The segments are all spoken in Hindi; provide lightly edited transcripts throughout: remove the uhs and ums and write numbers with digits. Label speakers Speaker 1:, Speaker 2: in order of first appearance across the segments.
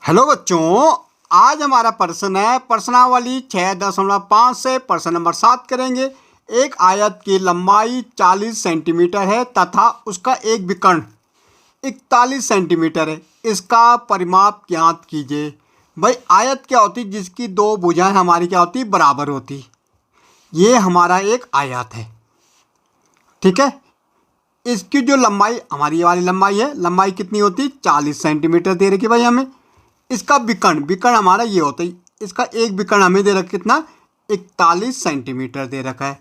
Speaker 1: हेलो बच्चों, आज हमारा प्रश्न है प्रश्नावली 6.5 से प्रश्न नंबर 7 करेंगे। एक आयत की लंबाई 40 सेंटीमीटर है तथा उसका एक विकर्ण 41 सेंटीमीटर है। इसका परिमाप ज्ञात कीजिए। भाई आयत क्या होती है? जिसकी दो भुजाएं हमारी क्या होती बराबर होती। ये हमारा एक आयत है, ठीक है। इसकी जो लंबाई हमारी ये वाली लंबाई है, लंबाई कितनी होती 40 सेंटीमीटर दे रखी भाई हमें। इसका विकर्ण हमारा ये होता है। इसका एक विकर्ण हमें दे रखा कितना 41 सेंटीमीटर दे रखा है।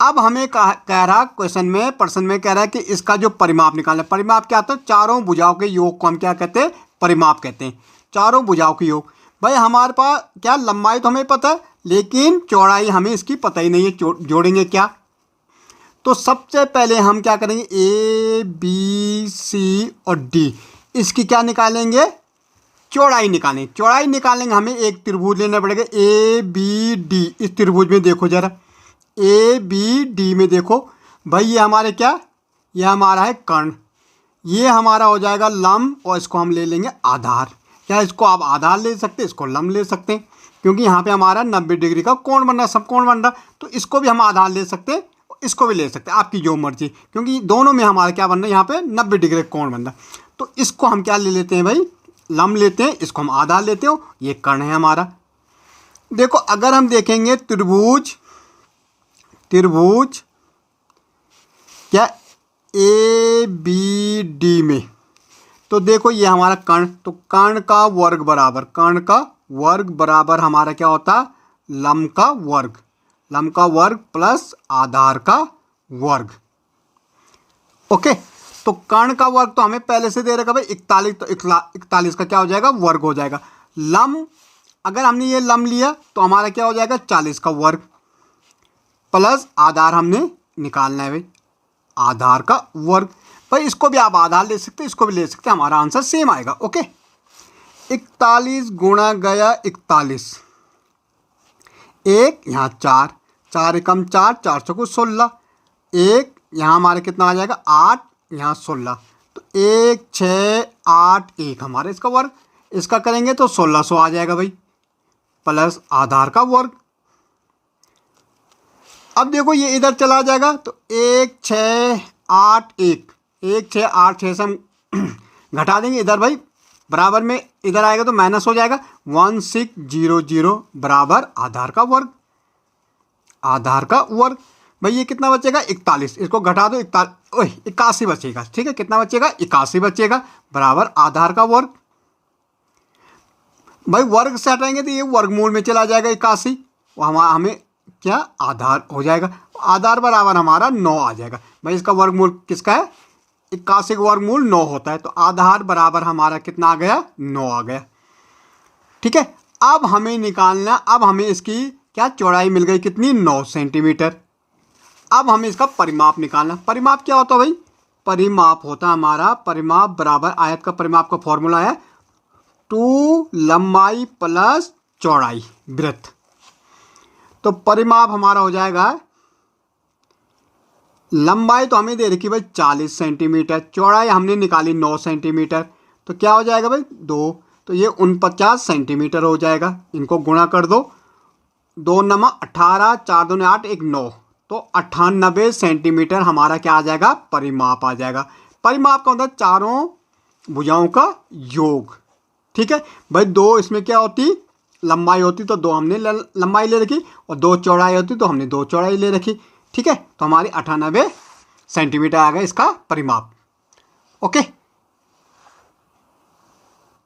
Speaker 1: अब हमें कह रहा क्वेश्चन में प्रश्न में कह रहा है कि इसका जो परिमाप निकालना है। परिमाप क्या होता है? चारों भुजाओं के योग को हम क्या कहते हैं? परिमाप कहते हैं। चारों भुजाओं के योग। भाई हमारे पास क्या लंबाई तो हमें पता है, लेकिन चौड़ाई हमें इसकी पता ही नहीं है। जोड़ेंगे क्या? तो सबसे पहले हम क्या करेंगे, ए बी सी और डी, इसकी क्या निकालेंगे? चौड़ाई निकालेंगे। हमें एक त्रिभुज लेना पड़ेगा ए बी डी। इस त्रिभुज में देखो जरा, ए बी डी में देखो भाई, ये हमारे क्या, ये हमारा है कर्ण, ये हमारा हो जाएगा लंब, और इसको हम ले लेंगे आधार। क्या इसको आप आधार ले सकते हैं, इसको लंब ले सकते हैं, क्योंकि यहाँ पे हमारा 90 डिग्री का कोण बन रहा है, सब कोण बन रहा है। तो इसको भी हम आधार ले सकते हैं, इसको भी ले सकते हैं, आपकी जो मर्जी, क्योंकि दोनों में हमारा क्या बन रहा है, यहाँ पे 90 डिग्री कोण बन रहा है। तो इसको हम क्या ले लेते हैं भाई, लंब लेते हैं, इसको हम आधार लेते हो, ये कर्ण है हमारा। देखो अगर हम देखेंगे त्रिभुज क्या ए बी डी में, तो देखो ये हमारा कर्ण, तो कर्ण का वर्ग बराबर हमारा क्या होता है, लंब का वर्ग प्लस आधार का वर्ग। ओके, तो कर्ण का वर्ग तो हमें पहले से दे रखा भाई 41, तो 41 का क्या हो जाएगा, वर्ग हो जाएगा। लंब, अगर हमने ये लंब लिया तो हमारा क्या हो जाएगा, 40 का वर्ग प्लस आधार हमने निकालना है भाई, आधार का वर्ग। भाई इसको भी आप आधार ले सकते हैं, इसको भी ले सकते हैं, हमारा आंसर सेम आएगा। ओके, 41 गुणा गया 41, एक यहाँ 4 एकम 4, 4 चौको 16, एक यहाँ हमारे कितना आ जाएगा 8, यहाँ 16, तो 1 6 8 1 हमारा इसका वर्ग। इसका करेंगे तो 1600 आ जाएगा भाई, प्लस आधार का वर्ग। अब देखो ये इधर चला जाएगा, तो 1 6 8 1 से हम घटा देंगे इधर भाई, बराबर में इधर आएगा तो माइनस हो जाएगा, 1600 बराबर आधार का वर्ग। भाई ये कितना बचेगा 41, इसको घटा दो 81 बचेगा, ठीक है। कितना बचेगा 81 बचेगा, बराबर आधार का वर्ग। भाई वर्ग से हटाएंगे तो ये वर्गमूल में चला जाएगा 81, हमें क्या आधार हो जाएगा, आधार बराबर हमारा 9 आ जाएगा। भाई इसका वर्गमूल किसका है, 81 का वर्गमूल 9 होता है, तो आधार बराबर हमारा कितना आ गया, 9 आ गया, ठीक है। अब हमें निकालना, अब हमें इसकी क्या चौड़ाई मिल गई कितनी, 9 सेंटीमीटर। अब हमें इसका परिमाप निकालना। परिमाप क्या होता है भाई, परिमाप होता है हमारा, परिमाप बराबर आयत का परिमाप का फॉर्मूला है 2 लंबाई प्लस चौड़ाई वृत्त। तो परिमाप हमारा हो जाएगा, लंबाई तो हमें दे रखी भाई 40 सेंटीमीटर, चौड़ाई हमने निकाली 9 सेंटीमीटर, तो क्या हो जाएगा भाई 2, तो ये 49 सेंटीमीटर हो जाएगा। इनको गुणा कर दो, 2 नमा 18, 4 दूने 8, 1 9, तो 98 सेंटीमीटर हमारा क्या आ जाएगा, परिमाप आ जाएगा। परिमाप का होता है चारों भुजाओं का योग, ठीक है भाई। 2 इसमें क्या होती, लंबाई होती, तो 2 हमने लंबाई ले रखी, और 2 चौड़ाई होती तो हमने 2 चौड़ाई ले रखी, ठीक है। तो हमारी 98 सेंटीमीटर आ गया इसका परिमाप। ओके।